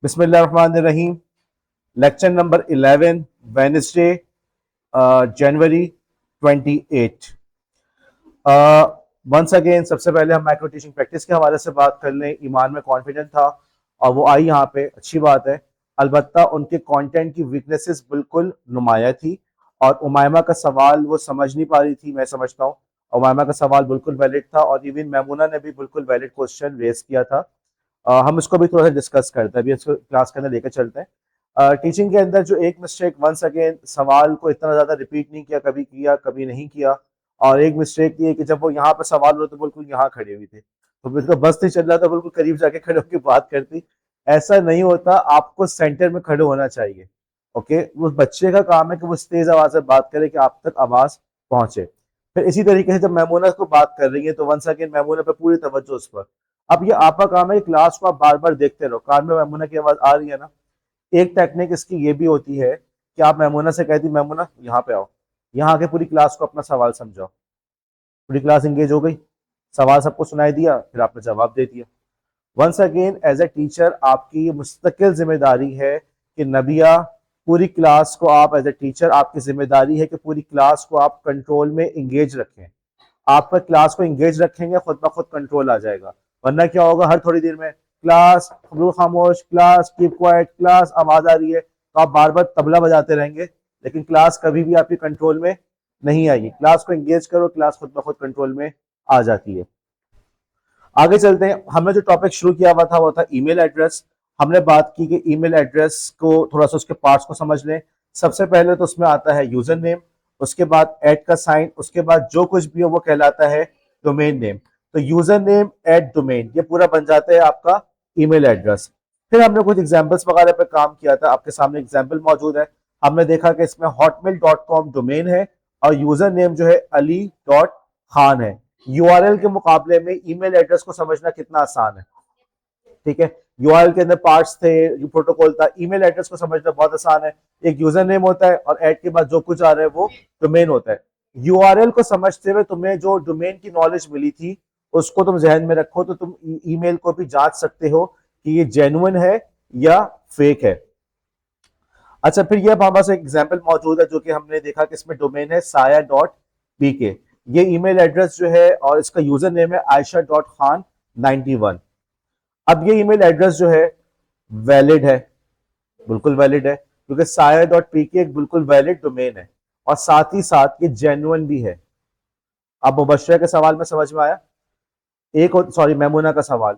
बिस्मिल्लाहिर्रहमानिर्रहीम। Lecture number 11, Wednesday, जनवरी 28। Once again सबसे पहले हम माइक्रो टीचिंग प्रैक्टिस के हवाले से बात कर लें। ईमान में कॉन्फिडेंट था और वो आई यहाँ पे, अच्छी बात है। अलबत्ता उनके कंटेंट की वीकनेसेस बिल्कुल नुमाया थी और उमायमा का सवाल वो समझ नहीं पा रही थी, मैं समझता हूँ। उमायमा का सवाल बिल्कुल वैलिड था और इवन मैमूना ने भी बिल्कुल वैलिड क्वेश्चन रेज किया था। हम इसको भी थोड़ा सा डिस्कस करते हैं, अभी इसको क्लास के अंदर लेकर चलते हैं। टीचिंग के अंदर जो एक मिस्टेक, वंस अगेन सवाल को इतना ज़्यादा रिपीट नहीं किया, कभी नहीं किया। और एक मिस्टेक ये कि जब वो यहाँ पर सवाल हो तो बिल्कुल यहाँ खड़ी हुई थी, तो बिल्कुल बस नहीं चल रहा था, बिल्कुल करीब जाके खड़े होकर बात करती। ऐसा नहीं होता, आपको सेंटर में खड़े होना चाहिए। ओके, वो बच्चे का काम है कि वो तेज आवाज से बात करे कि आप तक आवाज पहुंचे। फिर इसी तरीके से जब मैमूना को बात कर रही है तो वंस अगेन मैमूना पे पूरी तवज्जो उस पर। अब ये आपका काम है कि क्लास को आप बार बार देखते रहो, कान में मैमूना की आवाज आ रही है ना। एक टेक्निक इसकी ये भी होती है कि आप मैमूना से कहती, मैमूना यहाँ पे आओ, यहाँ आके पूरी क्लास को अपना सवाल समझाओ। पूरी क्लास इंगेज हो गई, सवाल सबको सुनाई दिया, फिर आपने जवाब दे दिया। Once again as a teacher आपकी ये मुस्तकिल जिम्मेदारी है कि नबिया, पूरी क्लास को आप एज ए टीचर, आपकी जिम्मेदारी है कि पूरी क्लास को आप कंट्रोल में इंगेज रखें। आप पर क्लास को इंगेज रखेंगे, खुद ब खुद कंट्रोल आ जाएगा। वरना क्या होगा, हर थोड़ी देर में क्लास बिल्कुल खामोश, क्लास कीप क्वाइट, क्लास आवाज आ रही है, तो आप बार बार तबला बजाते रहेंगे, लेकिन क्लास कभी भी आपकी कंट्रोल में नहीं आएगी। क्लास को इंगेज करो, क्लास खुद ब खुद कंट्रोल में आ जाती है। आगे चलते हैं। हमने जो टॉपिक शुरू किया हुआ था वो था ईमेल एड्रेस। हमने बात की कि ईमेल एड्रेस को थोड़ा सा उसके पार्ट्स को समझ लें। सबसे पहले तो उसमें आता है यूजर नेम, उसके बाद एट का साइन, उसके बाद जो कुछ भी हो वो कहलाता है डोमेन नेम। तो यूजर नेम एट डोमेन, ये पूरा बन जाता है आपका ईमेल एड्रेस। फिर हमने कुछ एग्जाम्पल्स वगैरह पे काम किया था, आपके सामने एग्जाम्पल मौजूद है। हमने देखा कि इसमें hotmail.com डोमेन है और यूजर नेम जो है अली डॉट खान है। यूआरएल के मुकाबले में ईमेल एड्रेस को समझना कितना आसान है। ठीक है, यूआरएल के अंदर पार्ट्स थे, जो प्रोटोकॉल था, ईमेल एड्रेस को समझना बहुत आसान है। एक यूजर नेम होता है और एड के बाद जो कुछ आ रहा है वो डोमेन होता है। यूआरएल को समझते हुए तुम्हें जो डोमेन की नॉलेज मिली थी उसको तुम जहन में रखो, तो तुम ईमेल को भी जांच सकते हो कि ये जेन्युइन है या फेक है। अच्छा, फिर ये हमारे पास एक एग्जाम्पल मौजूद है जो कि हमने देखा कि इसमें डोमेन है साया डॉट पी के। ये ईमेल एड्रेस जो है और इसका यूजर नेम है आयशा डॉट खान 91। अब ये ईमेल एड्रेस जो है वैलिड है, बिल्कुल वैलिड है, क्योंकि साया डॉट पी के एक बिल्कुल वैलिड डोमेन है और साथ ही साथ ये जेन्युइन भी है। अब मुबशरा के सवाल में समझ में आया। एक, सॉरी, मैमूना का सवाल,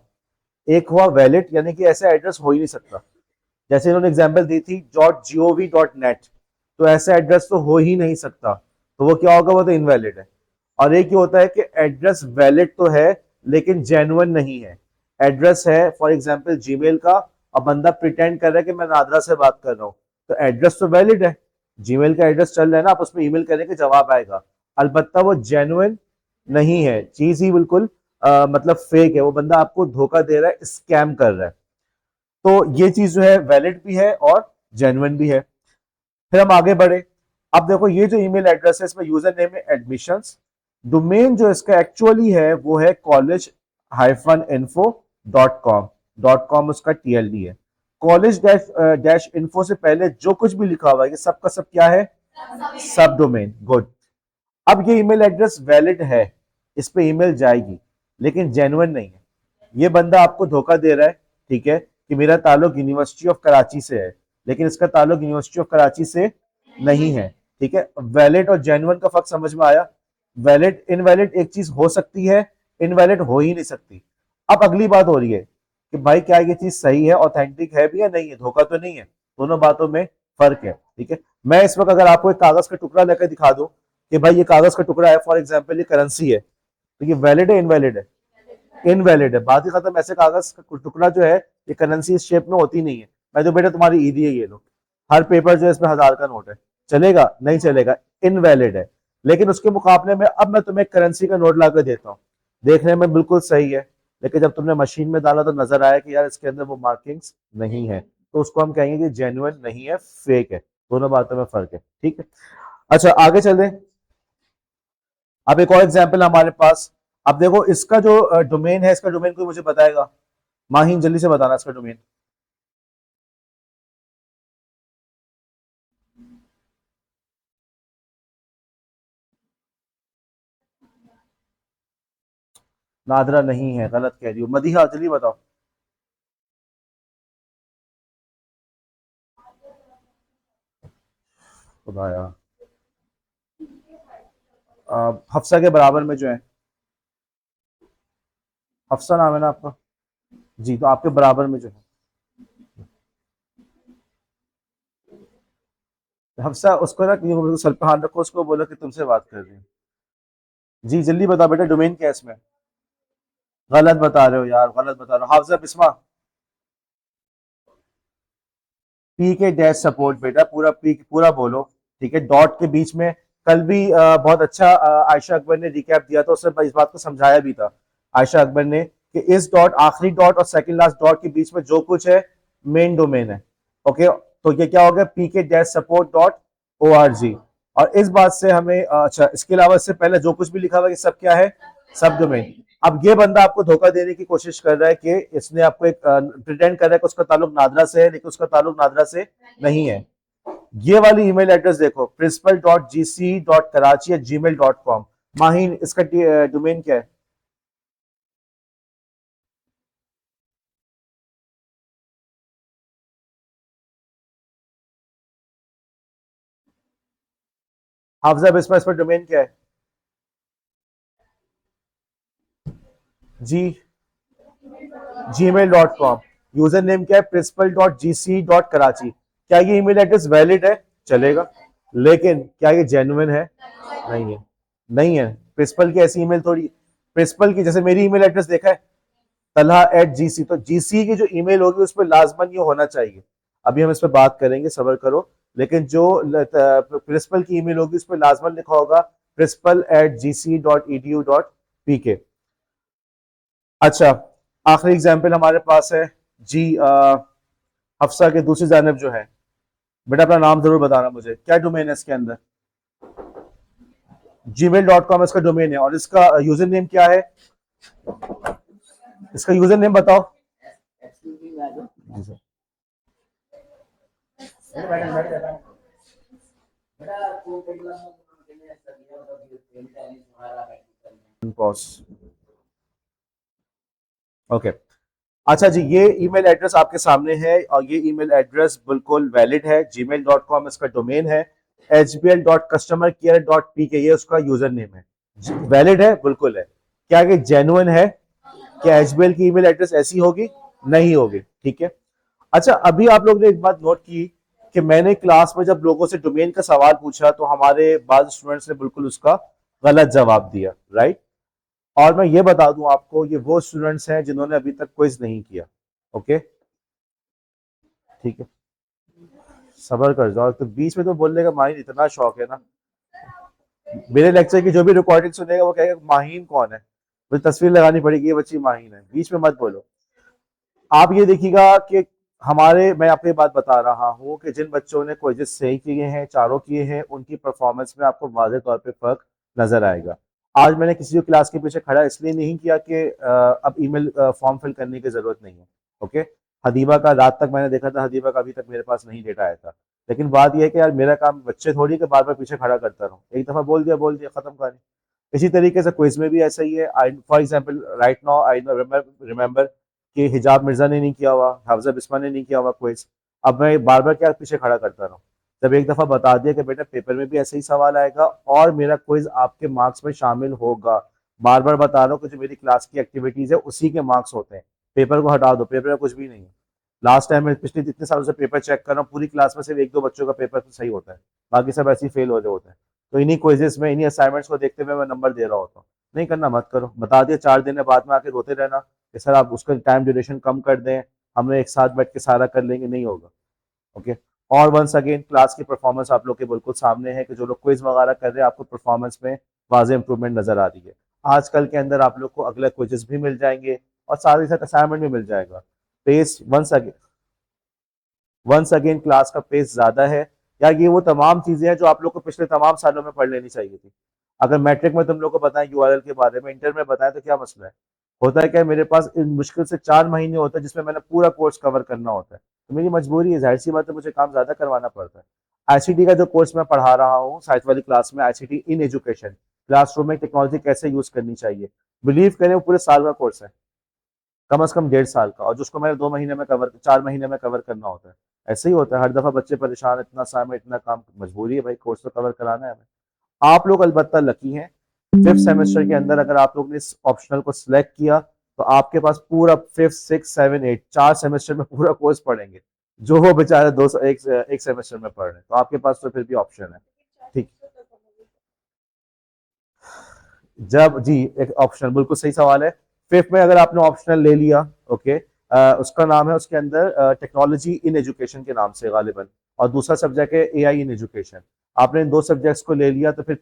एक हुआ वैलिड, यानी कि ऐसा एड्रेस हो ही नहीं सकता। जैसे इन्होंने एग्जाम्पल दी थी .gov.net, तो ऐसा एड्रेस तो हो ही नहीं सकता, तो वो क्या होगा, वो तो इनवैलिड है। और एक ही होता है कि एड्रेस वैलिड तो है लेकिन जेन्युइन नहीं है। एड्रेस है फॉर एग्जांपल जीमेल का और बंदा प्रिटेंड कर रहा है कि मैं नादरा से बात कर रहा हूँ, तो एड्रेस तो वैलिड है, जीमेल का एड्रेस चल रहा है ना, आप उसमें ईमेल करने के जवाब आएगा। अलबत्ता वो जेन्युइन नहीं है, चीज ही बिल्कुल मतलब फेक है, वो बंदा आपको धोखा दे रहा है, स्कैम कर रहा है। तो ये चीज जो है वैलिड भी है और जेन्युइन भी है। फिर हम आगे बढ़े। अब देखो, ये जो ईमेल एड्रेस है इसमें यूजर नेम है एडमिशंस, डोमेन जो इसका एक्चुअली है वो है college-info.com। डॉट कॉम उसका टीएलडी है। कॉलेज डैश डैश इन्फो से पहले जो कुछ भी लिखा हुआ है ये सब का सब क्या है, सब डोमेन। गुड। अब ये ईमेल एड्रेस वैलिड है, इस पे ईमेल जाएगी, लेकिन जेन्युइन नहीं है। ये बंदा आपको धोखा दे रहा है, ठीक है, कि मेरा ताल्लुक यूनिवर्सिटी ऑफ कराची से है, लेकिन इसका ताल्लुक यूनिवर्सिटी ऑफ कराची से नहीं है। ठीक है, वैलिड और जेन्युइन का फर्क समझ में आया। वैलिड इनवैलिड एक चीज हो सकती है, इनवैलिड हो ही नहीं सकती। अब अगली बात हो रही है कि भाई क्या ये चीज सही है, ऑथेंटिक है भी या नहीं है, धोखा तो नहीं है। दोनों बातों में फर्क है। ठीक है, मैं इस वक्त अगर आपको एक कागज का टुकड़ा लेकर दिखा दूं कि भाई ये कागज का टुकड़ा है, फॉर एग्जाम्पल ये करेंसी है, तो ये वैलिड है इनवैलिड है, इनवैलिड है, बात ही खत्म। ऐसे कागज का टुकड़ा जो है ये करेंसी इस शेप में होती नहीं है। मैं तो बेटा तुम्हारी ईदी है, ये लो, हर पेपर जो है इसमें 1000 का नोट है, चलेगा नहीं चलेगा, इनवैलिड है। लेकिन उसके मुकाबले में अब मैं तुम्हें करेंसी का नोट लाकर देता हूँ, देखने में बिल्कुल सही है, लेकिन जब तुमने मशीन में डाला तो नजर आया कि यार इसके अंदर वो मार्किंग्स नहीं है, तो उसको हम कहेंगे कि जेन्युइन नहीं है, फेक है। दोनों बातों में फर्क है। ठीक है, अच्छा आगे चलें। अब एक और एग्जाम्पल हमारे पास। अब देखो, इसका जो डोमेन है, इसका डोमेन कोई मुझे बताएगा? माहिन जल्दी से बताना इसका डोमेन। नादरा नहीं है, गलत कह रही हो। मदीहा, जल्दी बताओ। खुदाया। हफ्सा के बराबर में जो है। हफ्सा नाम है ना आपका? जी, तो आपके बराबर में जो है। हफ्सा, उसको ना सर पे हाथ रखो, उसको बोलो कि तुमसे बात कर रही हूँ। जी जल्दी बताओ बेटा, डोमेन क्या है इसमें? गलत बता रहे हो यार, गलत बता रहे हो। हाफजा Bisma. P K dash support बेटा, पूरा पी पूरा बोलो। ठीक है, डॉट के बीच में। कल भी बहुत अच्छा आयशा अकबर ने रिकैप दिया था, उसने इस बात को समझाया भी था आयशा अकबर ने, कि इस डॉट, आखिरी डॉट और सेकंड लास्ट डॉट के बीच में जो कुछ है, मेन डोमेन है। ओके, तो ये क्या हो गया? P K dash support dot O R G. और इस बात से हमें अच्छा, इसके अलावा इससे पहले जो कुछ भी लिखा हुआ है, ये सब क्या है? सब डोमेन। अब ये बंदा आपको धोखा देने की कोशिश कर रहा है कि इसने आपको एक प्रिटेंड कर रहा है कि उसका ताल्लुक नादरा से है, लेकिन उसका ताल्लुक नादरा से नहीं है। ये वाली ईमेल एड्रेस देखो, principal.gc.karachi@gmail.com। माहीन, इसका डोमेन क्या है? हाफजा बिस्मा, इस पर डोमेन क्या है? जी, gmail.com। यूजर नेम क्या है? principal.gc.karachi। क्या ये ईमेल एड्रेस वैलिड है? चलेगा। लेकिन क्या ये जेन्युइन है? नहीं है। नहीं है। प्रिंसिपल की ऐसी ईमेल थोड़ी। प्रिंसिपल की, जैसे मेरी ईमेल एड्रेस देखा है, तलहा@gc, तो जीसी की जो ईमेल होगी उस पर लाजमन ये होना चाहिए। अभी हम इस पर बात करेंगे, सबर करो। लेकिन जो प्रिंसिपल की ईमेल होगी उस पर लाजमन लिखा होगा principal@gc.edu.pk। अच्छा, आखिरी एग्जाम्पल हमारे पास है। जी, हफ्सा के दूसरी जानब जो है। बेटा अपना नाम जरूर बताना मुझे, क्या डोमेन है इसके अंदर? gmail.com इसका डोमेन है, और इसका यूजर नेम क्या है? इसका यूजर नेम बताओ। जी सर, पॉज। ओके। अच्छा जी, ये ईमेल एड्रेस आपके सामने है, और ये ईमेल एड्रेस बिल्कुल वैलिड है। gmail.com इसका डोमेन है। hbl.customercare.pk ये उसका यूजर नेम है। वैलिड है, बिल्कुल है। क्या ये जेन्युइन है? क्या एचबीएल की ईमेल एड्रेस ऐसी होगी? नहीं होगी, ठीक है। अच्छा, अभी आप लोग ने एक बात नोट की कि मैंने क्लास में जब लोगों से डोमेन का सवाल पूछा तो हमारे बाद स्टूडेंट्स ने बिल्कुल उसका गलत जवाब दिया, राइट? और मैं ये बता दूं आपको, ये वो स्टूडेंट्स हैं जिन्होंने अभी तक क्विज नहीं किया। ओके, ठीक है। सबर कर जाओ, तो बीच में तो बोलने का माहिर इतना शौक है ना। मेरे लेक्चर की जो भी रिकॉर्डिंग सुनेगा वो कहेगा माहीन कौन है, मुझे तस्वीर लगानी पड़ेगी, ये बच्ची माहीन है। बीच में मत बोलो। आप ये देखिएगा कि मैं आपको ये बात बता रहा हूँ कि जिन बच्चों ने क्विज़ेस सही किए हैं, चारों किए हैं, उनकी परफॉर्मेंस में आपको वाज़ेह तौर पे फ़र्क नज़र आएगा। आज मैंने किसी को क्लास के पीछे खड़ा इसलिए नहीं किया कि अब ईमेल फॉर्म फिल करने की ज़रूरत नहीं है। ओके। हदीबा का रात तक मैंने देखा था, हदीबा का अभी तक मेरे पास नहीं डेटा आया था। लेकिन बात यह है कि यार मेरा काम बच्चे थोड़ी कि बार बार पीछे खड़ा करता रहूँ, एक दफ़ा बोल दिया ख़त्म कहानी। इसी तरीके से क्विज में भी ऐसा ही है। I for example right now I remember कि हिजाब मिर्जा ने नहीं किया हुआ, हाफजा बिस्मा ने नहीं किया हुआ क्विज। अब मैं बार बार क्या पीछे खड़ा करता रहूँ? जब एक दफा बता दिया कि बेटा पेपर में भी ऐसे ही सवाल आएगा और मेरा क्विज आपके मार्क्स में शामिल होगा, बार बार बता रहा हूँ कि जो मेरी क्लास की एक्टिविटीज है उसी के मार्क्स होते हैं। पेपर को हटा दो, पेपर में कुछ भी नहीं है। लास्ट टाइम मैं पिछले इतने सालों से पेपर चेक कर रहा हूँ, पूरी क्लास में सिर्फ एक दो बच्चों का पेपर सही होता है, बाकी सब ऐसे ही फेल हो रहे होते हैं। तो इन्हीं क्विजेस में, इन्हीं असाइनमेंट्स को देखते हुए मैं नंबर दे रहा होता हूँ। नहीं करना मत करो, बता दिया 4 दिन है, बाद में आके रोते रहना कि सर आप उसका टाइम ड्यूरेशन कम कर दें, हमने एक साथ बैठ के सारा कर लेंगे, नहीं होगा। ओके। और वंस अगेन क्लास की परफॉर्मेंस आप लोग के बिल्कुल सामने है कि जो लोग क्विज वगैरह कर रहे हैं आपको परफॉर्मेंस में वाज़ेह इंप्रूवमेंट नजर आ रही है। आजकल के अंदर आप लोग को अगले क्विजेस भी मिल जाएंगे और साथ ही साथ असाइनमेंट भी मिल जाएगा। पेस वंस अगेन क्लास का पेस ज्यादा है। या ये वो तमाम चीजें हैं जो आप लोग को पिछले तमाम सालों में पढ़ लेनी चाहिए थी। अगर मैट्रिक में तुम लोग को बताएं यूआरएल के बारे में, इंटर में बताएं, तो क्या मसला है? होता है क्या, मेरे पास इन मुश्किल से 4 महीने होते हैं जिसमें मैंने पूरा कोर्स कवर करना होता है, तो मेरी मजबूरी है, जाहिर सी बात है, मुझे काम ज्यादा करवाना पड़ता है। आईसीटी का जो कोर्स मैं पढ़ा रहा हूँ साइंस वाली क्लास में, आईसीटी इन एजुकेशन, क्लासरूम में टेक्नोलॉजी कैसे यूज करनी चाहिए। बिलीव करें वो पूरे साल का कोर्स है, कम से कम 1.5 साल का, और जिसको मैंने 2 महीने में कवर, 4 महीने में कवर करना होता है। ऐसे ही होता है, हर दफा बच्चे परेशान, इतना समय, इतना काम, मजबूरी है भाई, कोर्स तो कवर कराना है हमें। आप लोग अलबत्ता लकी हैं, 5th सेमेस्टर के अंदर अगर आप लोग ने इस ऑप्शनल को सिलेक्ट किया तो आपके पास पूरा 5th, 6th, 7th, 8 4 सेमेस्टर में पूरा कोर्स पढ़ेंगे, जो वो बेचारे एक सेमेस्टर में पढ़ रहे हैं। तो आपके पास तो फिर भी ऑप्शन है। ठीक, जब जी, एक ऑप्शनल, बिल्कुल सही सवाल है। 5th में अगर आपने ऑप्शनल ले लिया, ओके, उसका नाम है उसके अंदर टेक्नोलॉजी इन एजुकेशन के नाम से गालिबन, और दूसरा सब्जेक्ट है एआई इन एजुकेशन। आपने इन 2 सब्जेक्ट्स को ले लिया तो फिर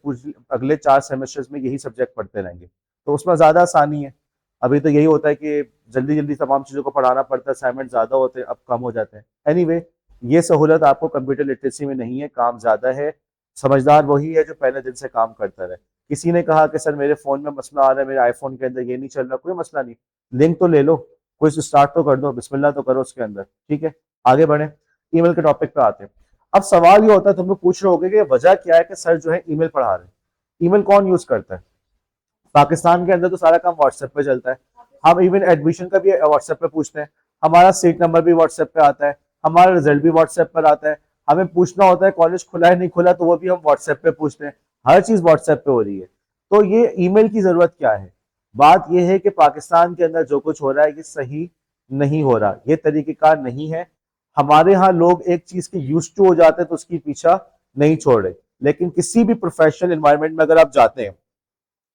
अगले 4 सेमेस्टर्स में यही सब्जेक्ट पढ़ते रहेंगे, तो उसमें ज्यादा आसानी है। अभी तो यही होता है कि जल्दी जल्दी तमाम चीजों को पढ़ाना पड़ता है, असाइनमेंट ज्यादा होते हैं, अब कम हो जाते हैं। एनीवे, ये सहूलत आपको कंप्यूटर लिटरेसी में नहीं है, काम ज्यादा है। समझदार वही है जो पहले दिन से काम करता रहे। किसी ने कहा कि सर मेरे फोन में मसला आ रहा है, मेरे आईफोन के अंदर ये नहीं चल रहा, कोई मसला नहीं, लिंक तो ले लो, कोई स्टार्ट तो कर दो, बिस्मिल्लाह तो करो उसके अंदर, ठीक है। आगे बढ़े, ईमेल के टॉपिक पे आते हैं। अब सवाल ये होता है, तुम लोग पूछ रहे होगे कि वजह क्या है कि सर जो है ईमेल पढ़ा रहे हैं। ईमेल कौन यूज करता है? पाकिस्तान के अंदर तो सारा काम व्हाट्सएप पे चलता है। हम इवन एडमिशन का भी व्हाट्सएप पे पूछते हैं, हमारा सीट नंबर भी व्हाट्सएप पे आता है, हमारा रिजल्ट भी व्हाट्सएप पर आता है। हमें पूछना होता है कॉलेज खुला है नहीं खुला, तो वो भी हम व्हाट्सएप पे पूछते हैं। हर चीज व्हाट्सएप पे हो रही है, तो ये ईमेल की जरूरत क्या है? बात यह है कि पाकिस्तान के अंदर जो कुछ हो रहा है ये सही नहीं हो रहा, ये तरीकेकार नहीं है। हमारे यहाँ लोग एक चीज के यूज टू हो जाते हैं तो उसकी पीछा नहीं छोड़ रहे। लेकिन किसी भी प्रोफेशनल एनवायरनमेंट में अगर आप जाते हैं,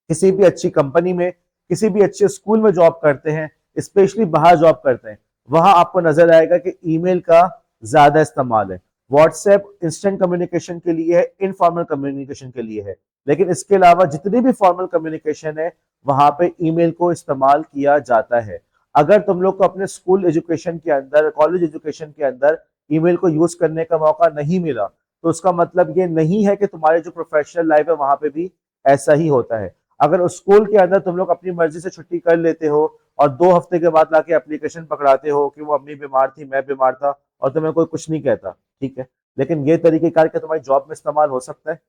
किसी भी अच्छी कंपनी में, किसी भी अच्छे स्कूल में जॉब करते हैं, स्पेशली बाहर जॉब करते हैं, वहां आपको नजर आएगा कि ईमेल का ज्यादा इस्तेमाल है। व्हाट्सएप इंस्टेंट कम्युनिकेशन के लिए है, इनफॉर्मल कम्युनिकेशन के लिए है, लेकिन इसके अलावा जितनी भी फॉर्मल कम्युनिकेशन है वहां पे ईमेल को इस्तेमाल किया जाता है। अगर तुम लोग को अपने स्कूल एजुकेशन के अंदर, कॉलेज एजुकेशन के अंदर ईमेल को यूज करने का मौका नहीं मिला, तो उसका मतलब ये नहीं है कि तुम्हारी जो प्रोफेशनल लाइफ है वहां पे भी ऐसा ही होता है। अगर उस स्कूल के अंदर तुम लोग अपनी मर्जी से छुट्टी कर लेते हो और 2 हफ्ते के बाद लाके एप्लीकेशन पकड़ाते हो कि वो अम्मी बीमार थी, मैं बीमार था, और तुम्हें कोई कुछ नहीं कहता, ठीक है, लेकिन ये तरीकेकार के तुम्हारी जॉब में इस्तेमाल हो सकता है?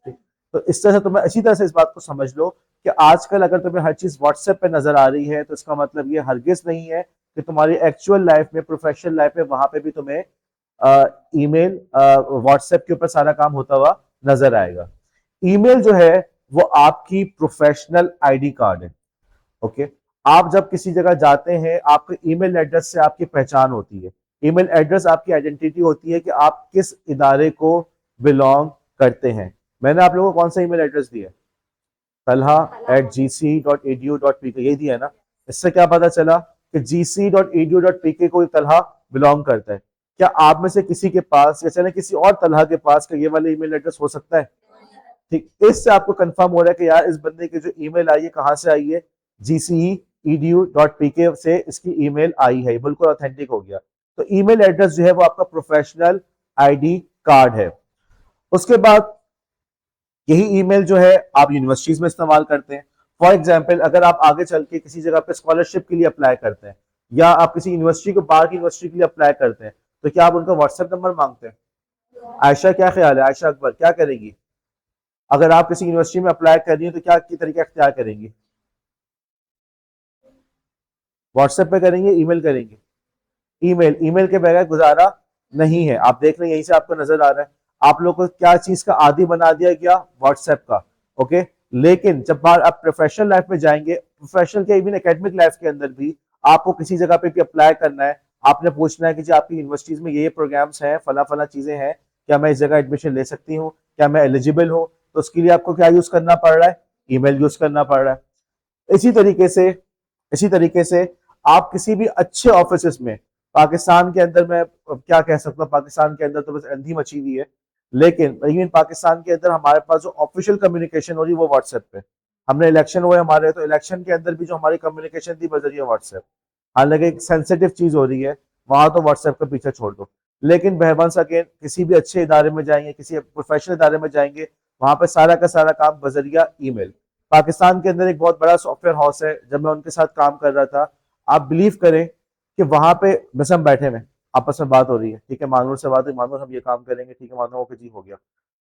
ठीक। तो इस तरह से तुम्हें अच्छी तरह से इस बात को समझ लो कि आजकल अगर तुम्हें हर चीज व्हाट्सएप पे नजर आ रही है तो इसका मतलब ये हरगिज नहीं है कि तुम्हारी एक्चुअल लाइफ में, प्रोफेशनल लाइफ में, वहां पे भी तुम्हें ईमेल, व्हाट्सएप के ऊपर सारा काम होता हुआ नजर आएगा। ईमेल जो है वो आपकी प्रोफेशनल आईडी कार्ड है, ओके। आप जब किसी जगह जाते हैं, आपके ईमेल एड्रेस से आपकी पहचान होती है। ईमेल एड्रेस आपकी आइडेंटिटी होती है कि आप किस इदारे को बिलोंग करते हैं। मैंने आप लोगों को कौन सा ईमेल एड्रेस दिया? talha@gc.edu.pk, यही दिया है ना? इससे क्या पता चला कि gc.edu.pk को तलहा बिलोंग करता है। क्या आप में से किसी के पास या चले किसी और तलहा के पास का ये वाला ईमेल एड्रेस हो सकता है? ठीक, इससे आपको कंफर्म हो रहा है कि यार इस बंदे की जो ईमेल आई है कहां से आई है? gce.edu.pk से इसकी ईमेल आई है, बिल्कुल ऑथेंटिक हो गया। तो ईमेल एड्रेस जो है वो आपका प्रोफेशनल आईडी कार्ड है। उसके बाद यही ईमेल जो है आप यूनिवर्सिटीज में इस्तेमाल करते हैं। फॉर एग्जाम्पल, अगर आप आगे चल के किसी जगह पे स्कॉलरशिप के लिए अप्लाई करते हैं, या आप किसी यूनिवर्सिटी को, बाहर की यूनिवर्सिटी के लिए अप्लाई करते हैं, तो क्या आप उनका व्हाट्सएप नंबर मांगते हैं? आयशा क्या ख्याल है? आयशा अकबर क्या करेगी? अगर आप किसी यूनिवर्सिटी में अप्लाई कर रही हैं तो क्या की तरीका अख्तियार करेंगी? व्हाट्सएप पे करेंगे, ईमेल करेंगे? ईमेल, ईमेल के बगैर गुजारा नहीं है। आप देख रहे हैं, यहीं से आपको नजर आ रहा है। आप लोग को क्या चीज का आदी बना दिया गया? व्हाट्सएप का, ओके। लेकिन जब आप प्रोफेशनल लाइफ में जाएंगे, प्रोफेशनल के इवन एकेडमिक लाइफ के अंदर भी आपको किसी जगह पे भी अप्लाई करना है, आपने पूछना है कि जी आपकी यूनिवर्सिटीज में ये प्रोग्राम्स हैं, फला फला चीजें हैं, क्या मैं इस जगह एडमिशन ले सकती हूँ, क्या मैं एलिजिबल हूँ? तो उसके लिए आपको क्या यूज करना पड़ रहा है? ईमेल यूज करना पड़ रहा है। इसी तरीके से, इसी तरीके से आप किसी भी अच्छे ऑफिस में, पाकिस्तान के अंदर मैं क्या कह सकता हूँ, पाकिस्तान के अंदर तो बस अंधी मची हुई है, लेकिन इवन पाकिस्तान के अंदर हमारे पास जो ऑफिशियल कम्युनिकेशन हो रही है वो व्हाट्सएप पे। हमने इलेक्शन हुए हमारे, तो इलेक्शन के अंदर भी जो हमारी कम्युनिकेशन थी बजरिए व्हाट्सएप। हालांकि एक सेंसिटिव चीज हो रही है, वहां तो व्हाट्सएप का पीछे छोड़ दो। लेकिन बहरवंस अगेन किसी भी अच्छे इदारे में जाएंगे, किसी प्रोफेशनल इदारे में जाएंगे, वहां पर सारा का सारा काम बजरिया ईमेल। पाकिस्तान के अंदर एक बहुत बड़ा सॉफ्टवेयर हाउस है, जब मैं उनके साथ काम कर रहा था, आप बिलीव करें कि वहां पे बस हम बैठे हुए, आपस में बात हो रही है, ठीक है, मानूर से बात हुई, मानूर हम ये काम करेंगे, ठीक है, मानूर ओके जी हो गया।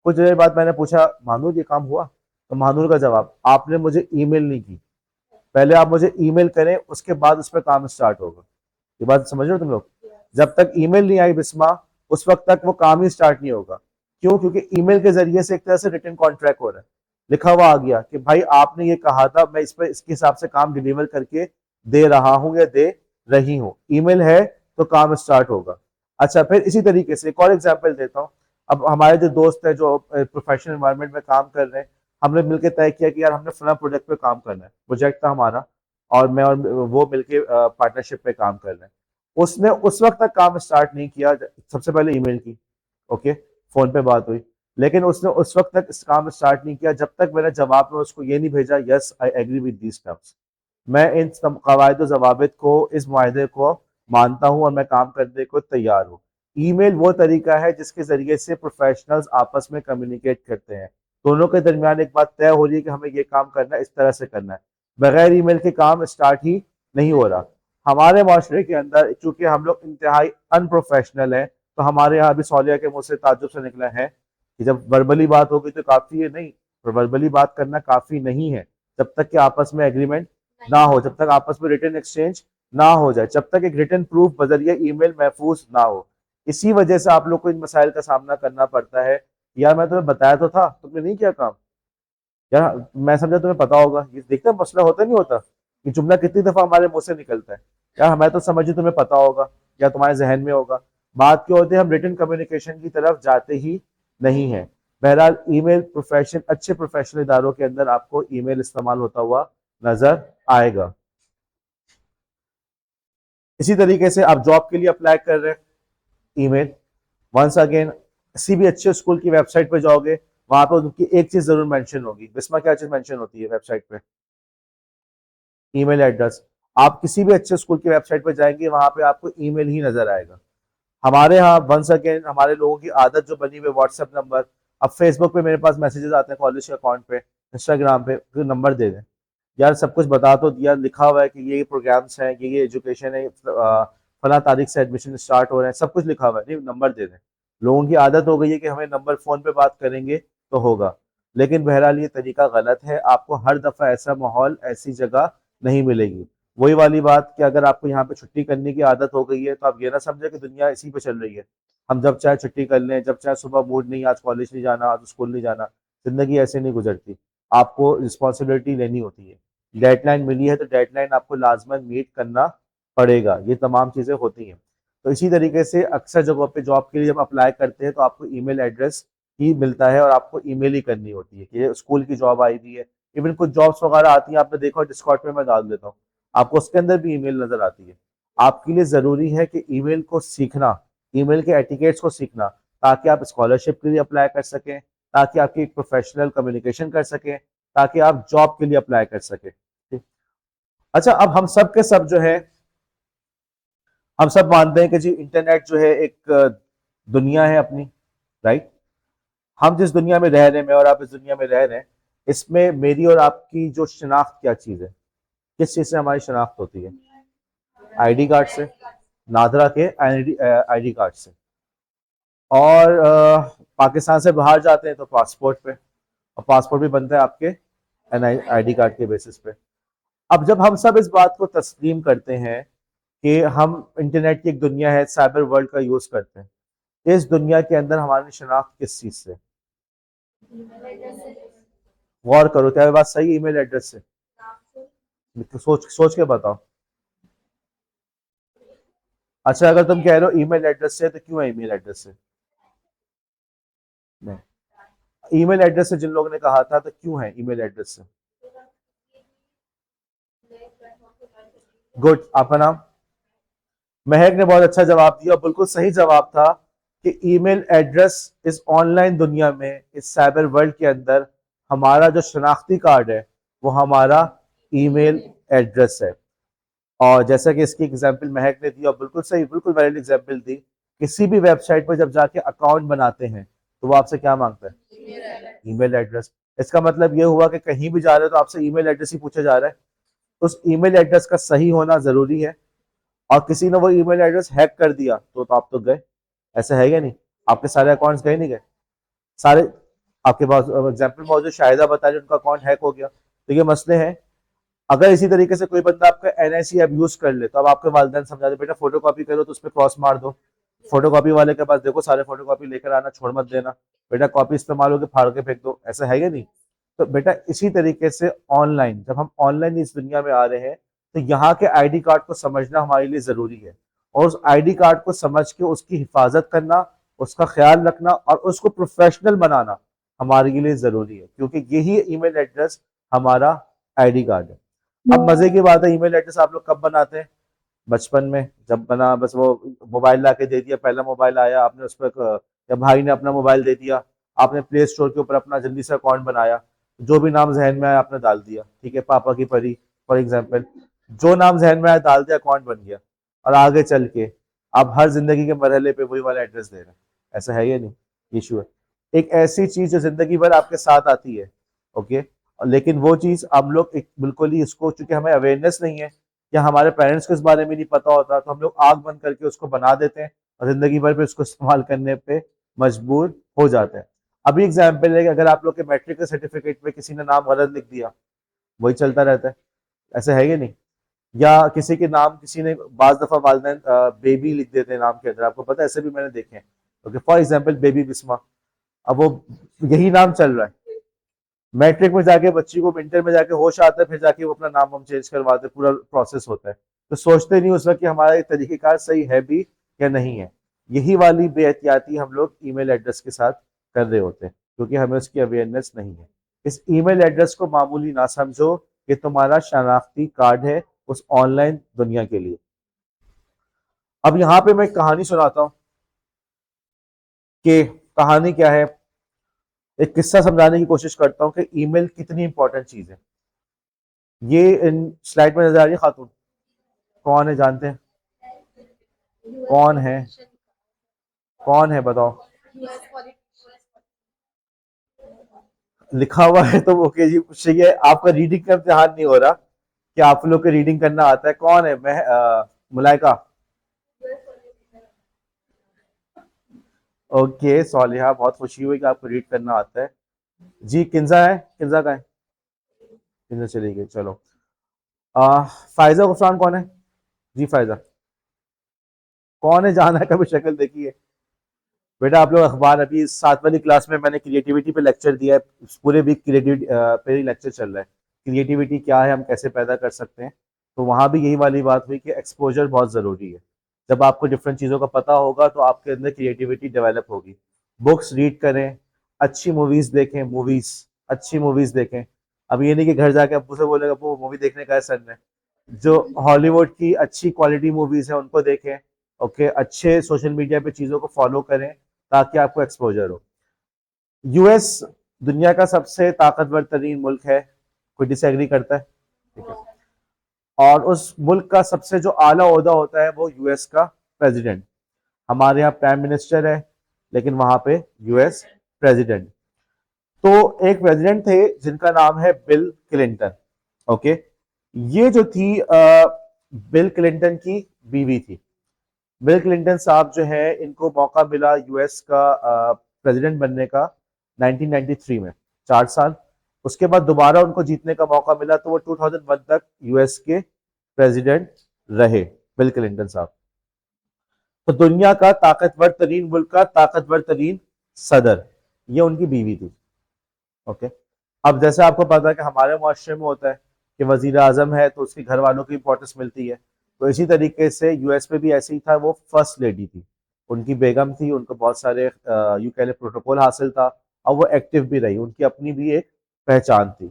कुछ देर बाद मैंने पूछा, मानूर ये काम हुआ? तो महानूर का जवाब, आपने मुझे ईमेल नहीं की, पहले आप मुझे ईमेल करें, उसके बाद उस पर काम स्टार्ट होगा। ये बात समझ रहे हो तुम लोग? जब तक ईमेल नहीं आई बिस्मा, उस वक्त तक वो काम ही स्टार्ट नहीं होगा। क्यों? क्योंकि ईमेल के जरिए से एक तरह से रिटन कॉन्ट्रैक्ट हो रहा है, लिखा हुआ आ गया कि भाई आपने ये कहा था, मैं इस पर इसके हिसाब से काम डिलीवर करके दे रहा हूं या दे रही हूँ। ईमेल है तो काम स्टार्ट होगा। अच्छा, फिर इसी तरीके से एक और एग्जाम्पल देता हूँ। अब हमारे जो दोस्त है जो प्रोफेशनल एनवायरनमेंट में काम कर रहे हैं, हमने मिलकर तय किया कि यार हमने फला प्रोजेक्ट पे काम करना है, प्रोजेक्ट था हमारा, और मैं और वो मिलके पार्टनरशिप पे काम कर रहे हैं। उसने उस वक्त तक काम स्टार्ट नहीं किया, सबसे पहले ईमेल की, ओके, फोन पे बात हुई, लेकिन उसने उस वक्त तक इस काम स्टार्ट नहीं किया जब तक मैंने जवाब में उसको ये नहीं भेजा, yes I agree with these terms, मैं इन कवायद जवाबित को, इस माहदे को मानता हूं और मैं काम करने को तैयार हूं। ईमेल वो तरीका है जिसके जरिए से प्रोफेशनल्स आपस में कम्युनिकेट करते हैं, दोनों के दरमियान एक बात तय हो रही है कि हमें ये काम करना है, इस तरह से करना है, बगैर ईमेल के काम स्टार्ट ही नहीं हो रहा। हमारे माशरे के अंदर चूंकि हम लोग इंतहाई अनप्रोफेशनल हैं, तो हमारे यहाँ भी सौलिया के मुंह से ताज्जुब से निकला है कि जब वर्बली बात होगी तो काफी है, नहीं, वर्बली बात करना काफी नहीं है, जब तक कि आपस में एग्रीमेंट ना हो, जब तक आपस में रिटर्न एक्सचेंज ना हो जाए, जब तक एक रिटर्न प्रूफ बजरिए ईमेल महफूज ना हो। इसी वजह से आप लोग को इन मसाइल का सामना करना पड़ता है। यार मैं तुम्हें बताया तो था, तुमने नहीं किया काम। यार मैं समझा तुम्हें पता होगा, ये देखते मसला होता नहीं होता कि जुमला कितनी दफा हमारे मुंह से निकलता है। यार मैं तो समझी तुम्हें पता होगा या तुम्हारे जहन में होगा। बात क्या होती है, हम रिटर्न कम्युनिकेशन की तरफ जाते ही नहीं है। बहरहाल ईमेल प्रोफेशन, अच्छे प्रोफेशनल इदारों के अंदर आपको ईमेल इस्तेमाल होता हुआ नजर आएगा। इसी तरीके से आप जॉब के लिए अप्लाई कर रहे हैं, ईमेल, वंस अगेन किसी भी अच्छे स्कूल की वेबसाइट पे जाओगे, वहां पे उनकी एक चीज जरूर मेंशन होगी। बिस्मा क्या चीज मेंशन होती है वेबसाइट पे? Email address. आप किसी भी अच्छे स्कूल की वेबसाइट पे जाएंगे, वहां पे आपको ईमेल ही नजर आएगा। हमारे यहाँ वंस अगेन हमारे लोगों की आदत जो बनी हुई, व्हाट्सएप नंबर, अब फेसबुक पे मेरे पास मैसेजेस आते हैं कॉलेज के अकाउंट पे, इंस्टाग्राम पे, फिर नंबर दे दें। यार सब कुछ बता तो दिया, लिखा हुआ है कि ये प्रोग्राम्स हैं, ये एजुकेशन है, फला तारीख से एडमिशन स्टार्ट हो रहे हैं, सब कुछ लिखा हुआ है, नहीं नंबर दे दें। लोगों की आदत हो गई है कि हमें नंबर फोन पे बात करेंगे तो होगा, लेकिन बहरहाल ये तरीका गलत है। आपको हर दफा ऐसा माहौल, ऐसी जगह नहीं मिलेगी। वही वाली बात कि अगर आपको यहाँ पे छुट्टी करने की आदत हो गई है, तो आप ये ना समझे कि दुनिया इसी पे चल रही है, हम जब चाहे छुट्टी कर लें, जब चाहे सुबह मूड नहीं, आज कॉलेज नहीं जाना, आज स्कूल नहीं जाना। जिंदगी ऐसे नहीं गुजरती, आपको रिस्पॉन्सिबिलिटी लेनी होती है। डेडलाइन मिली है तो डेडलाइन आपको लाजमन मीट करना पड़ेगा, ये तमाम चीज़ें होती हैं। तो इसी तरीके से अक्सर जगहों पे जॉब के लिए जब अप्लाई करते हैं तो आपको ईमेल एड्रेस ही मिलता है और आपको ईमेल ही करनी होती है कि ये स्कूल की जॉब आई हुई है। इवन कुछ जॉब्स वगैरह आती हैं, आपने देखा, डिस्कॉर्ड पे मैं डाल देता हूँ, आपको उसके अंदर भी ईमेल नजर आती है। आपके लिए जरूरी है कि ईमेल को सीखना, ईमेल के एटिकेट्स को सीखना, ताकि आप स्कॉलरशिप के लिए अप्लाई कर सकें, ताकि आपकी प्रोफेशनल कम्युनिकेशन कर सकें, ताकि आप जॉब के लिए अप्लाई कर सकें। ठीक। अच्छा, अब हम सब के सब जो है, हम सब मानते हैं कि जी इंटरनेट जो है एक दुनिया है अपनी, राइट? हम जिस दुनिया में रह रहे हैं, मैं और आप इस दुनिया में रह रहे हैं, इसमें मेरी और आपकी जो शिनाख्त क्या चीज है, किस चीज से हमारी शिनाख्त होती है? आईडी कार्ड से, नादरा के आईडी कार्ड से। और पाकिस्तान से बाहर जाते हैं तो पासपोर्ट पे, और पासपोर्ट भी बनता है आपके आईडी कार्ड के बेसिस पे। अब जब हम सब इस बात को तस्लीम करते हैं कि हम इंटरनेट की एक दुनिया है, साइबर वर्ल्ड का यूज करते हैं, इस दुनिया के अंदर हमारी शनाख्त किस चीज से? गौर करो, क्या ये बात सही? ईमेल एड्रेस से? तो सोच सोच के बताओ। अच्छा, अगर तुम कह रहे हो ईमेल एड्रेस से, तो क्यों है ईमेल एड्रेस से? नहीं, ईमेल एड्रेस से जिन लोगों ने कहा था, तो क्यों है ईमेल एड्रेस से? गुड, आपका नाम? महक ने बहुत अच्छा जवाब दिया, बिल्कुल सही जवाब था कि ईमेल एड्रेस इस ऑनलाइन दुनिया में, इस साइबर वर्ल्ड के अंदर हमारा जो शनाख्ती कार्ड है वो हमारा ईमेल एड्रेस है। और जैसा कि इसकी एग्जांपल महक ने दी, और बिल्कुल सही, बिल्कुल वैलिड एग्जांपल दी, किसी भी वेबसाइट पर जब जाके अकाउंट बनाते हैं तो वो आपसे क्या मांगता है? Email address. इसका मतलब ये हुआ कि कहीं भी जा रहे हो तो आपसे ईमेल एड्रेस ही पूछा जा रहा है। उस ईमेल एड्रेस का सही होना जरूरी है, और किसी ने वो ईमेल एड्रेस हैक कर दिया तो आप तो गए। ऐसा है या नहीं? आपके सारे अकाउंट्स गए नहीं गए? सारे आपके पास एग्जाम्पल मौजूद, शाहिदा बता रही उनका अकाउंट हैक हो गया। तो ये मसले हैं। अगर इसी तरीके से कोई बंदा आपका एनआईसी ऐप यूज कर ले, तो अब आपके वालिदैन समझा दे बेटा फोटो कॉपी करो तो उस पर क्रॉस मार दो, फोटो कॉपी वाले के पास देखो सारे फोटो कॉपी लेकर आना, छोड़ मत देना, बेटा कॉपी इस्तेमाल होगी फाड़ के फेंक दो, ऐसा है या नहीं? तो बेटा इसी तरीके से ऑनलाइन, जब हम ऑनलाइन इस दुनिया में आ रहे हैं, तो यहाँ के आईडी कार्ड को समझना हमारे लिए जरूरी है, और उस आईडी कार्ड को समझ के उसकी हिफाजत करना, उसका ख्याल रखना और उसको प्रोफेशनल बनाना हमारे लिए जरूरी है, क्योंकि यही ईमेल एड्रेस हमारा आईडी कार्ड है। अब मजे की बात है, ईमेल एड्रेस आप लोग कब बनाते हैं? बचपन में जब बना, बस वो मोबाइल ला के दे दिया, पहला मोबाइल आया आपने उस पर, या भाई ने अपना मोबाइल दे दिया, आपने प्ले स्टोर के ऊपर अपना जल्दी से अकाउंट बनाया, जो भी नाम जहन में आया आपने डाल दिया, ठीक है, पापा की परी फॉर एग्जाम्पल, जो नाम जहन में आया डाल दिया, अकाउंट बन गया, और आगे चल के आप हर जिंदगी के मरहले पे वही वाला एड्रेस दे रहे हैं, ऐसा है या नहीं? इशू है। एक ऐसी चीज जो जिंदगी भर आपके साथ आती है, ओके, लेकिन वो चीज हम लोग बिल्कुल ही इसको, चूंकि हमें अवेयरनेस नहीं है या हमारे पेरेंट्स को इस बारे में नहीं पता होता, तो हम लोग आग बंद करके उसको बना देते हैं और जिंदगी भर पे उसको इस्तेमाल करने पे मजबूर हो जाते हैं। अभी एग्जाम्पल है कि अगर आप लोग के मैट्रिक के सर्टिफिकेट में किसी ने नाम गलत लिख दिया, वही चलता रहता है, ऐसा है कि नहीं? या किसी के नाम, किसी ने बाज दफा वालिदैन बेबी लिख देते हैं नाम के अंदर, आपको पता है, ऐसे भी मैंने देखे हैं, okay, for example baby Bisma, अब वो यही नाम चल रहा है, मैट्रिक में जाके बच्ची को, इंटर में जाके होश आता है, फिर जाके वो अपना नाम हम चेंज करवाते, पूरा प्रोसेस होता है, तो सोचते नहीं उस वक्त कि हमारा ये तरीकेकार सही है भी या नहीं है। यही वाली बेहतियाती हम लोग ईमेल एड्रेस के साथ कर रहे होते हैं, क्योंकि हमें उसकी अवेयरनेस नहीं है। इस ईमेल एड्रेस को मामूली ना समझो, कि तुम्हारा शनाख्ती कार्ड है उस ऑनलाइन दुनिया के लिए। अब यहाँ पे मैं एक कहानी सुनाता हूँ कि कहानी क्या है, एक किस्सा समझाने की कोशिश करता हूँ कि ईमेल कितनी इंपॉर्टेंट चीज है। ये इन स्लाइड में नजर आ रही है खातून, कौन है जानते हैं? कौन है? कौन है बताओ? लिखा हुआ है तो ओके जी, ये आपका रीडिंग का इम्तिहान नहीं हो रहा कि आप लोग को रीडिंग करना आता है। कौन है? मैं मुलायका, ओके, सौलिहा, बहुत खुशी हुई कि आपको रीड करना आता है। जी किंजा है, किंजा का है, किंजा चली गई, चलो। फायजा गुफरान कौन है? जी फायजा, कौन है, जाना है, कभी शक्ल देखी है? बेटा आप लोग अखबार, अभी 7वीं क्लास में मैंने क्रिएटिविटी पे लेक्चर दिया है, पूरे वीक क्रिएटिविटी पे ही लेक्चर चल रहा है, क्रिएटिविटी क्या है, हम कैसे पैदा कर सकते हैं। तो वहां भी यही वाली बात हुई कि एक्सपोजर बहुत जरूरी है। जब आपको डिफरेंट चीज़ों का पता होगा तो आपके अंदर क्रिएटिविटी डेवलप होगी। बुक्स रीड करें, अच्छी मूवीज देखें, मूवीज, अच्छी मूवीज देखें। अब ये नहीं कि घर जाके अब्बू से बोलेगा वो मूवी देखने का है सर ने, जो हॉलीवुड की अच्छी क्वालिटी मूवीज है उनको देखें, ओके, अच्छे सोशल मीडिया पे चीज़ों को फॉलो करें ताकि आपको एक्सपोजर हो। यूएस दुनिया का सबसे ताकतवर तरीन मुल्क है, कोई डिसएग्री करता है? ठीक है। और उस मुल्क का सबसे जो आला ओहदा होता है वो यूएस का प्रेसिडेंट। हमारे यहाँ प्राइम मिनिस्टर है, लेकिन वहां पे यूएस प्रेसिडेंट। तो एक प्रेसिडेंट थे जिनका नाम है बिल क्लिंटन, ओके, ये जो थी बिल क्लिंटन की बीवी थी। बिल क्लिंटन साहब जो है, इनको मौका मिला यूएस का प्रेसिडेंट बनने का 1993 में, 4 साल। उसके बाद दोबारा उनको जीतने का मौका मिला, तो वो 2001 तक यूएस के प्रेसिडेंट रहे, बिल क्लिंटन साहब। तो दुनिया का ताकतवर तरीन मुल्क का ताकतवर तरीन सदर, ये उनकी बीवी थी, ओके। अब जैसे आपको पता है कि हमारे मुआशरे में होता है कि वजीर आजम है तो उसके घर वालों की इंपॉर्टेंस मिलती है, तो इसी तरीके से यूएस में भी ऐसे ही था, वो फर्स्ट लेडी थी, उनकी बेगम थी, उनको बहुत सारे यूं कह प्रोटोकॉल हासिल था, और वो एक्टिव भी रही, उनकी अपनी भी एक पहचान थी।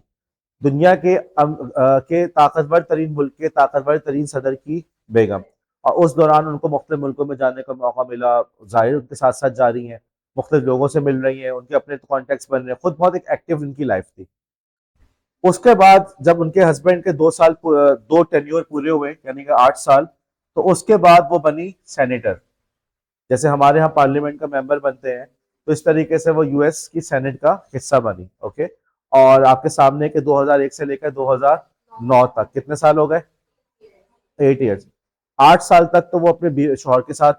दुनिया के ताकतवर तरीन मुल्क के ताकतवर तरीन सदर की बेगम, और उस दौरान उनको मुख्तलिफ मुल्कों में जाने का मौका मिला, जाहिर उनके साथ साथ जा रही हैं, मुख्तलिफ लोगों से मिल रही हैं, उनके अपने कॉन्टेक्ट्स बन रहे हैं, खुद बहुत एक एक्टिव उनकी लाइफ थी। उसके बाद जब उनके हस्बैंड के 2 साल, 2 टेन्योर पूरे हुए, यानी कि 8 साल, तो उसके बाद वो बनी सेनेटर। जैसे हमारे यहाँ पार्लियामेंट का मेंबर बनते हैं, तो इस तरीके से वो यूएस की सेनेट का हिस्सा बनी, ओके। और आपके सामने के 2001 से लेकर 2009 तक कितने साल हो गए? 8 ईयर्स। 8 साल तक तो वो अपने शोहर के साथ,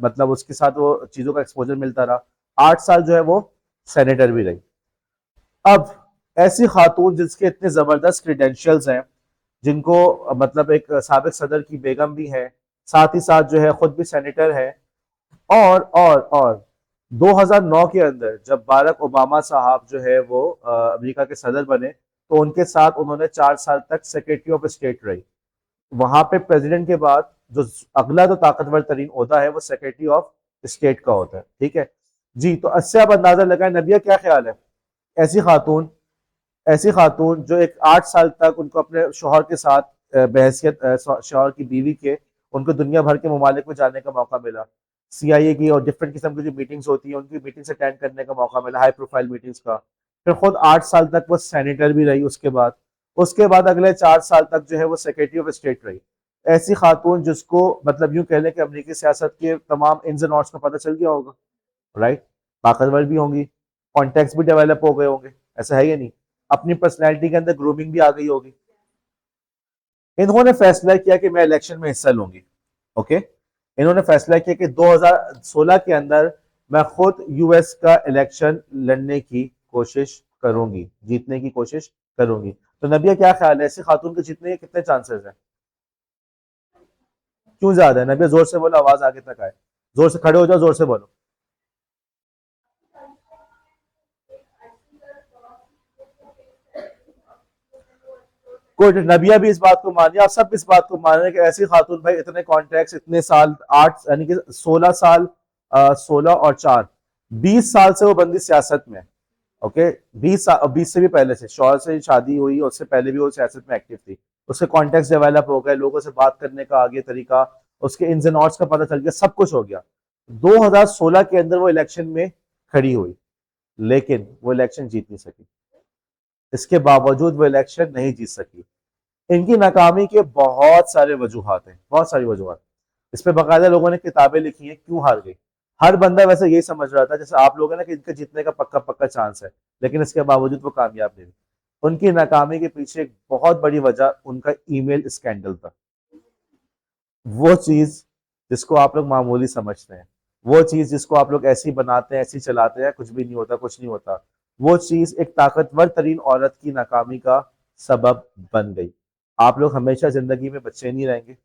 मतलब उसके साथ वो चीजों का एक्सपोजर मिलता रहा। 8 साल जो है वो सेनेटर भी रही। अब ऐसी खातून जिसके इतने जबरदस्त क्रीडेंशियल्स हैं, जिनको मतलब एक साबिक सदर की बेगम भी है, साथ ही साथ जो है खुद भी सेनेटर है, और 2009 के अंदर जब बारक ओबामा साहब जो है वो अमेरिका के सदर बने, तो उनके साथ उन्होंने 4 साल तक सेक्रेटरी ऑफ स्टेट रही। वहां पे प्रेसिडेंट के बाद जो अगला जो ताकतवर तरीन ओहदा है वो सेक्रेटरी ऑफ स्टेट का होता है, ठीक है जी। तो इससे आप अंदाजा लगाएं, नबिया क्या ख्याल है, ऐसी खातून ऐसी खातून जो एक 8 साल तक उनको अपने शोहर के साथ बहसियत शोहर की बीवी के उनको दुनिया भर के ममालिक में जाने का मौका मिला, CIA की और डिफरेंट किस्म की जो मीटिंग्स होती हैं उनकी मीटिंग्स अटेंड करने का मौका मिला, हाई प्रोफाइल मीटिंग्स का। फिर खुद 8 साल तक वो सेनेटर भी रही, उसके बाद अगले 4 साल तक जो है वो सेक्रेटरी ऑफ स्टेट रही। ऐसी खातून जिसको मतलब यूं कह लें कि अमरीकी सियासत के तमाम इन्स एंड आउट्स का पता चल गया होगा, राइट। ताकतवर भी होंगी, कॉन्टेक्ट भी डेवलप हो गए होंगे, ऐसा है या नहीं। अपनी पर्सनैलिटी के अंदर ग्रूमिंग भी आ गई होगी। इन्होंने फैसला किया कि मैं इलेक्शन में हिस्सा लूंगी, ओके। इन्होंने फैसला किया कि 2016 के अंदर मैं खुद US का इलेक्शन लड़ने की कोशिश करूंगी, जीतने की कोशिश करूंगी। तो नबिया क्या ख्याल है, ऐसी खातून के जीतने के कितने चांसेस हैं, क्यों ज्यादा है? नबिया जोर से बोलो, आवाज आगे तक आए, जोर से खड़े हो जाओ, जोर से बोलो। कोई नबिया भी इस बात को मानिए, आप सब इस बात को मान रहे हैं कि ऐसी खातून भाई इतने कॉन्ट्रैक्ट्स, इतने साल, 8 यानी कि 16 साल, 16 और 4 20 साल से वो बंदी सियासत में है, ओके। 20 साल, 20 से भी पहले से शौहर से शादी हुई, उससे पहले भी वो सियासत में एक्टिव थी। उसके कॉन्टेक्ट डेवलप हो गए, लोगों से बात करने का आगे तरीका, उसके इन्स एंड आउट्स का पता चल गया, सब कुछ हो गया। 2016 के अंदर वो इलेक्शन में खड़ी हुई, लेकिन वो इलेक्शन जीत नहीं सकी। इसके बावजूद वो इलेक्शन नहीं जीत सकी। इनकी नाकामी के बहुत सारे वजूहात हैं, बहुत सारी वजूहात। इस पे बाकायदा लोगों ने किताबें लिखी हैं क्यों हार गई। हर बंदा वैसे यही समझ रहा था जैसे आप लोग हैं ना कि इनके जीतने का पक्का पक्का चांस है, लेकिन इसके बावजूद वो कामयाब नहीं हुई। उनकी नाकामी के पीछे एक बहुत बड़ी वजह उनका ईमेल स्कैंडल था। वो चीज जिसको आप लोग मामूली समझते हैं, वो चीज जिसको आप लोग ऐसी बनाते हैं, ऐसी चलाते हैं, कुछ भी नहीं होता, कुछ नहीं होता, वो चीज एक ताकतवर तरीन औरत की नाकामी का सबब बन गई। आप लोग हमेशा जिंदगी में बच्चे नहीं रहेंगे,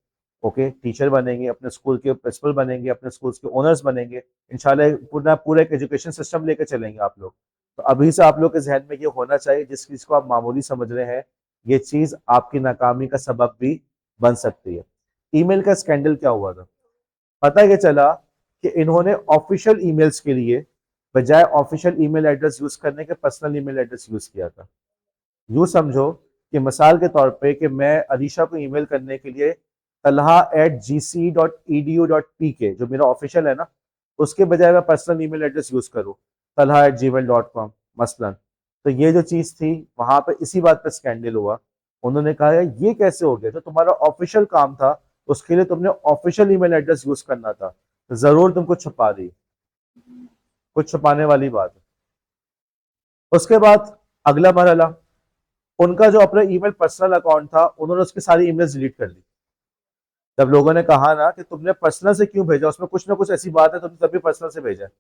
ओके। टीचर बनेंगे, अपने स्कूल के प्रिंसिपल बनेंगे, अपने स्कूल के ओनर्स बनेंगे, इंशाल्लाह पूरा पूरा एक एजुकेशन सिस्टम लेकर चलेंगे आप लोग। तो अभी से आप लोग के जहन में ये होना चाहिए, जिस चीज को आप मामूली समझ रहे हैं, ये चीज आपकी नाकामी का सबब भी बन सकती है। ईमेल का स्कैंडल क्या हुआ था, पता ये चला कि इन्होंने ऑफिशियल ईमेल्स के लिए बजाय ऑफिशियल ईमेल एड्रेस यूज करने के पर्सनल ईमेल एड्रेस यूज किया था। यूं समझो कि मिसाल के तौर पे कि मैं अरीशा को ईमेल करने के लिए talha@gc.edu.pk जो मेरा ऑफिशियल है ना, उसके बजाय मैं पर्सनल ईमेल एड्रेस यूज करूँ, talha@gmail.com मसलन। तो ये जो चीज थी वहां पे इसी बात पे स्कैंडल हुआ। उन्होंने कहा यार ये कैसे हो गया, जो तुम्हारा ऑफिशियल काम था उसके लिए तुमने ऑफिशियल ईमेल एड्रेस यूज करना था, तो जरूर तुमको छुपा रही, कुछ छुपाने वाली बात है। उसके बाद अगला मरहला, उनका जो अपना ईमेल पर्सनल अकाउंट था उन्होंने उसकी सारी ईमेल्स डिलीट कर दी। जब लोगों ने कहा ना कि तुमने पर्सनल से क्यों भेजा, उसमें कुछ ना कुछ ऐसी बात है, तुमने तभी पर्सनल से भेजा है।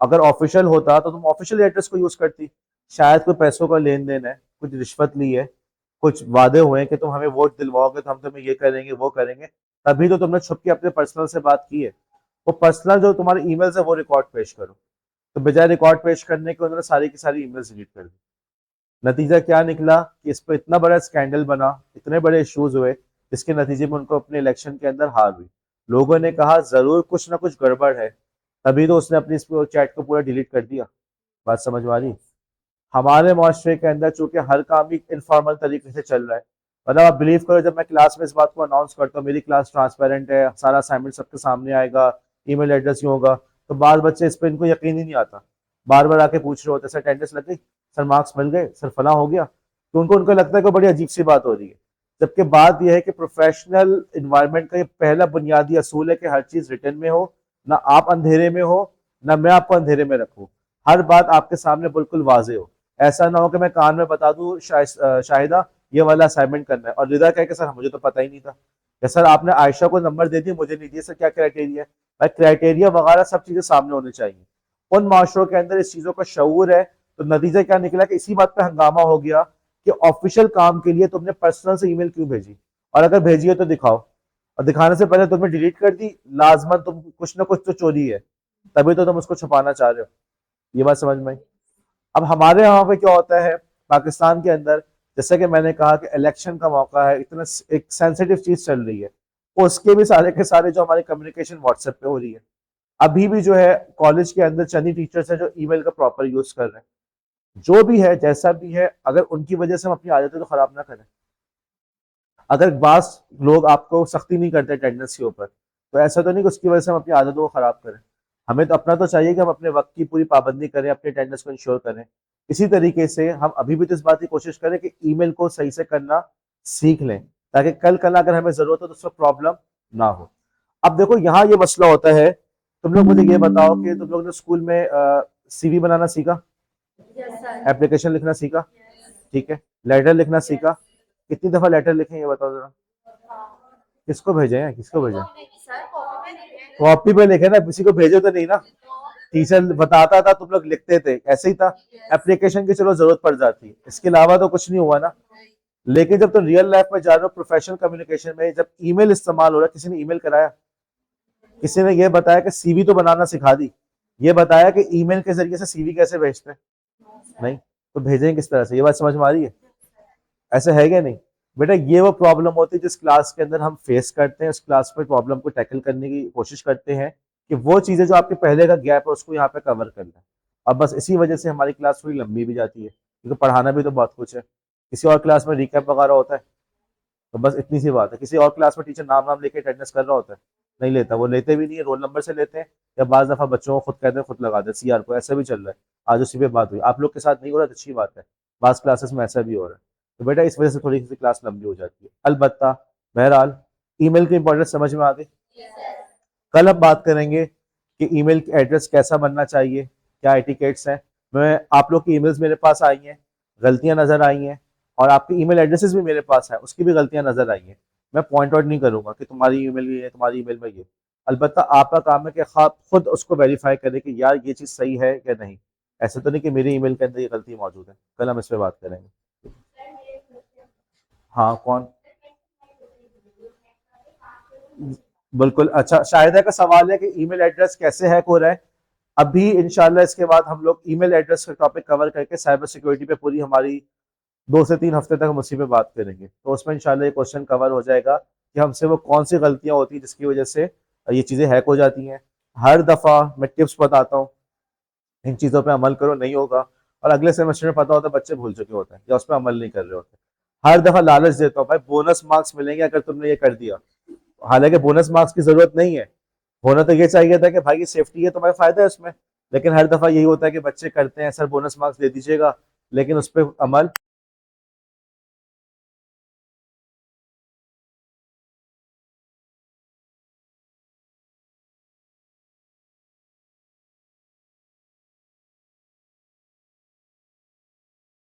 अगर ऑफिशियल होता तो तुम ऑफिशियल एड्रेस को यूज करती। शायद कोई पैसों का लेन देन है, कुछ रिश्वत ली है, कुछ वादे हुए हैं कि तुम हमें वोट दिलवाओगे तो हम तुम्हें ये करेंगे वो करेंगे, तभी तो तुमने छुप के अपने पर्सनल से बात की है। वो पर्सनल जो तुम्हारे ईमेल्स है वो रिकॉर्ड पेश करो। तो बजाय रिकॉर्ड पेश करने के उन्होंने सारी की सारी ईमेल्स डिलीट कर दी। नतीजा क्या निकला कि इस पर इतना बड़ा स्कैंडल बना, इतने बड़े इश्यूज हुए, जिसके नतीजे में उनको अपने इलेक्शन के अंदर हार हुई। लोगों ने कहा जरूर कुछ ना कुछ गड़बड़ है, तभी तो उसने अपनी इस चैट को पूरा डिलीट कर दिया। बात समझ में आ रही? हमारे माशरे के अंदर चूंकि हर काम ही इनफॉर्मल तरीके से चल रहा है, मतलब आप बिलीव करो जब मैं क्लास में इस बात को अनाउंस करता हूँ मेरी क्लास ट्रांसपेरेंट है, सारा असाइनमेंट सबके सामने आएगा, ईमेल एड्रेस यूँ होगा, तो बाल बच्चे इस पर इनको यकीन ही नहीं आता, बार बार आके पूछ रहे होते सर अटेंडेंस लग गई, सर मार्क्स मिल गए, सर फला हो गया। तो उनको लगता है कि बड़ी अजीब सी बात हो रही है। जबकि बात यह है कि प्रोफेशनल इन्वायरमेंट का ये पहला बुनियादी असूल है कि हर चीज रिटर्न में हो, ना आप अंधेरे में हो, ना मैं आपको अंधेरे में रखूं, हर बात आपके सामने बिल्कुल वाजे हो। ऐसा ना हो कि मैं कान में बता दूं शाहिदा ये वाला असाइनमेंट करना है, और रिदा कहे कि सर मुझे तो पता ही नहीं था, या सर आपने आयशा को नंबर दे दिया मुझे नहीं दिया, सर क्या क्राइटेरिया है? भाई क्राइटेरिया वगैरह सब चीजें सामने होनी चाहिए। उन माशरों के अंदर इस चीजों का शऊर है, तो नतीजा क्या निकला कि इसी बात पे हंगामा हो गया कि ऑफिशियल काम के लिए तुमने पर्सनल से ईमेल क्यों भेजी, और अगर भेजी है तो दिखाओ, और दिखाने से पहले तुमने डिलीट कर दी, लाजमन तुम कुछ ना कुछ तो चोरी है, तभी तो तुम उसको छुपाना चाह रहे हो। ये बात समझ में आई। अब हमारे यहाँ पे क्या होता है पाकिस्तान के अंदर, जैसे कि मैंने कहा कि इलेक्शन का मौका है, इतना एक सेंसिटिव चीज चल रही है, उसके भी सारे के सारे जो हमारी कम्युनिकेशन व्हाट्सएप पे हो रही है। अभी भी जो है कॉलेज के अंदर चंद ही टीचर्स हैं जो ईमेल का प्रॉपर यूज कर रहे हैं। जो भी है जैसा भी है, अगर उनकी वजह से हम अपनी आदतें तो खराब ना करें। अगर बास लोग आपको सख्ती नहीं करते अटेंडेंस के ऊपर, तो ऐसा तो नहीं कि उसकी वजह से हम अपनी आदतों को खराब करें। हमें तो अपना तो चाहिए कि हम अपने वक्त की पूरी पाबंदी करें, अपने अटेंडेंस को इंश्योर करें। इसी तरीके से हम अभी भी तो इस बात की कोशिश करें कि ईमेल को सही से करना सीख लें, ताकि कल अगर हमें जरूरत हो तो उसमें प्रॉब्लम ना हो। अब देखो यहाँ ये मसला होता है, तुम लोग मुझे ये बताओ कि तुम लोग ने स्कूल में सीवी बनाना सीखा, एप्लीकेशन लिखना सीखा, ठीक है, लेटर लिखना सीखा। कितनी दफा लेटर लिखे ये बताओ जरा, किसको भेजे हैं, किसको भेजे? कॉपी पे लिखे ना, किसी को भेजो तो नहीं ना। टीचर बताता था, तुम लोग लिखते थे, ऐसे ही था। एप्लीकेशन की चलो जरूरत पड़ जाती है, इसके अलावा तो कुछ नहीं हुआ ना। लेकिन जब तुम रियल लाइफ में जा रहे हो, प्रोफेशनल कम्युनिकेशन में जब ईमेल इस्तेमाल हो रहा है, किसी ने ईमेल कराया, किसी ने ये बताया कि सीवी तो बनाना सिखा दी, ये बताया कि ईमेल के जरिए से सीवी कैसे भेजते हैं? नहीं। तो भेजेंगे किस तरह से? ये बात समझ में आ रही है? ऐसा है क्या नहीं? बेटा ये वो प्रॉब्लम होती है जिस क्लास के अंदर हम फेस करते हैं, उस क्लास में प्रॉब्लम को टैकल करने की कोशिश करते हैं कि वो चीजें जो आपके पहले का गैप है उसको यहाँ पे कवर कर लें। अब बस इसी वजह से हमारी क्लास थोड़ी लंबी भी जाती है, क्योंकि पढ़ाना भी तो बहुत कुछ है। किसी और क्लास में रिकैप वगैरह होता है, तो बस इतनी सी बात है। किसी और क्लास में टीचर नाम नाम लेके अटेंडेंस कर रहा होता है, नहीं लेता, वो लेते भी नहीं है, रोल नंबर से लेते हैं, या बाज दफा बच्चों को खुद कहते हैं खुद लगा दे सीआर को, ऐसा भी चल रहा है। आज उसी पे बात हुई, आप लोग के साथ नहीं हो रहा तो अच्छी बात है, बाज क्लासेस में ऐसा भी हो रहा है। तो बेटा इस वजह से थोड़ी सी क्लास लंबी हो जाती है। अलबत्ता बहरहाल ईमेल की इंपॉर्टेंस समझ में आ गई। कल हम बात करेंगे कि ईमेल एड्रेस कैसा बनना चाहिए, क्या एटिकेट्स हैं। मैं आप लोग की ईमेल्स मेरे पास आई हैं, गलतियां नजर आई हैं, और आपकी ईमेल एड्रेसेस भी मेरे पास है, उसकी भी गलतियां नजर आई हैं। मैं पॉइंट आउट नहीं करूंगा कि तुम्हारी ईमेल में ये, तुम्हारी ईमेल में ये। अलबत्ता आपका काम है कि आप खुद उसको वेरीफाई करें कि यार ये चीज़ सही है या नहीं। ऐसा तो नहीं कि मेरी ईमेल के अंदर ये गलती मौजूद है। कल हम इस पर बात करेंगे। हाँ कौन? बिल्कुल। अच्छा, शाहिदा का सवाल है कि ईमेल एड्रेस कैसे हैक हो रहा है। अभी इंशाल्लाह इसके बाद हम लोग ईमेल एड्रेस का टॉपिक कवर करके साइबर सिक्योरिटी पे पूरी हमारी 2 से 3 हफ्ते तक हम उसी पे बात करेंगे। तो उसमें इंशाल्लाह ये क्वेश्चन कवर हो जाएगा कि हमसे वो कौन सी गलतियां होती हैं जिसकी वजह से ये चीज़ें हैक हो जाती हैं। हर दफ़ा मैं टिप्स बताता हूँ, इन चीज़ों पे अमल करो, नहीं होगा, और अगले सेमेस्टर में पता होता है बच्चे भूल चुके होते हैं या उस पर अमल नहीं कर रहे होते। हर दफ़ा लालच देता हूँ, भाई बोनस मार्क्स मिलेंगे अगर तुमने ये कर दिया। हालांकि बोनस मार्क्स की जरूरत नहीं है, होना तो ये चाहिए था कि भाई ये सेफ्टी है, तुम्हारा फायदा है उसमें। लेकिन हर दफा यही होता है कि बच्चे करते हैं, सर बोनस मार्क्स दे दीजिएगा, लेकिन उस पर अमल